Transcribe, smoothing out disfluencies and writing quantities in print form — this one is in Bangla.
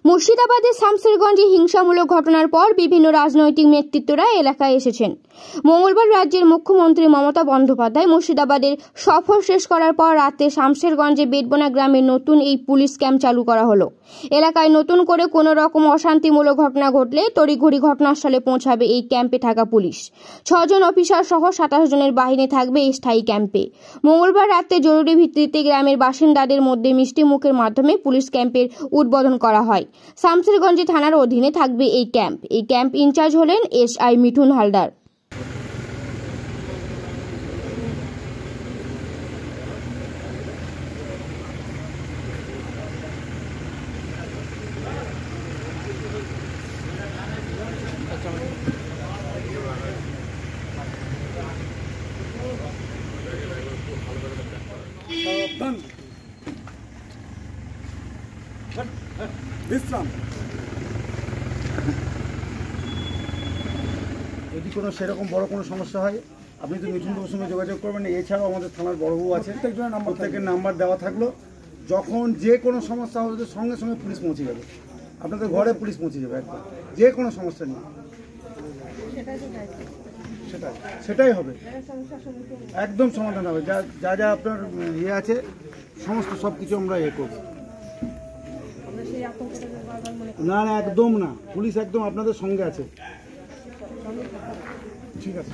মুর্শিদাবাদের শামসেরগঞ্জে হিংসামূলক ঘটনার পর বিভিন্ন রাজনৈতিক নেতৃত্বরা এলাকায় এসেছেন। মঙ্গলবার রাজ্যের মুখ্যমন্ত্রী মমতা বন্দ্যোপাধ্যায় মুর্শিদাবাদের সফর শেষ করার পর রাতে শামসেরগঞ্জে বেটবোনা গ্রামে নতুন এই পুলিশ ক্যাম্প চালু করা হলো। এলাকায় নতুন করে কোনো রকম অশান্তিমূলক ঘটনা ঘটলে তড়িঘড়ি ঘটনাস্থলে পৌঁছাবে এই ক্যাম্পে থাকা পুলিশ। 6 জন অফিসার সহ 27 জনের বাহিনী থাকবে এই স্থায়ী ক্যাম্পে। মঙ্গলবার রাতে জরুরি ভিত্তিতে গ্রামের বাসিন্দাদের মধ্যে মিষ্টি মুখের মাধ্যমে পুলিশ ক্যাম্পের উদ্বোধন করা হয়। শামসেরগঞ্জ থানার অধীনে থাকবে এই ক্যাম্প। এই ক্যাম্প ইনচার্জ হলেন এসআই মিঠুন হালদার। বিশ্রাম। যদি কোনো সেরকম বড় কোনো সমস্যা হয় আপনি তো মিঠুনবাবুর সঙ্গে যোগাযোগ করবেন। এছাড়াও আমাদের থানার বড়বাবু আছে, প্রত্যেকের নাম্বার দেওয়া থাকলো। যখন যে কোনো সমস্যা হবে সঙ্গে সঙ্গে পুলিশ পৌঁছে যাবে, আপনাদের ঘরে পুলিশ পৌঁছে যাবে। একদম যে কোনো সমস্যা নেই, সেটাই হবে, একদম সমাধান হবে। যা যা আপনার ইয়ে আছে সমস্ত সব কিছু আমরা করব। না না, একদম না, পুলিশ একদম আপনাদের সঙ্গে আছে। ঠিক আছে।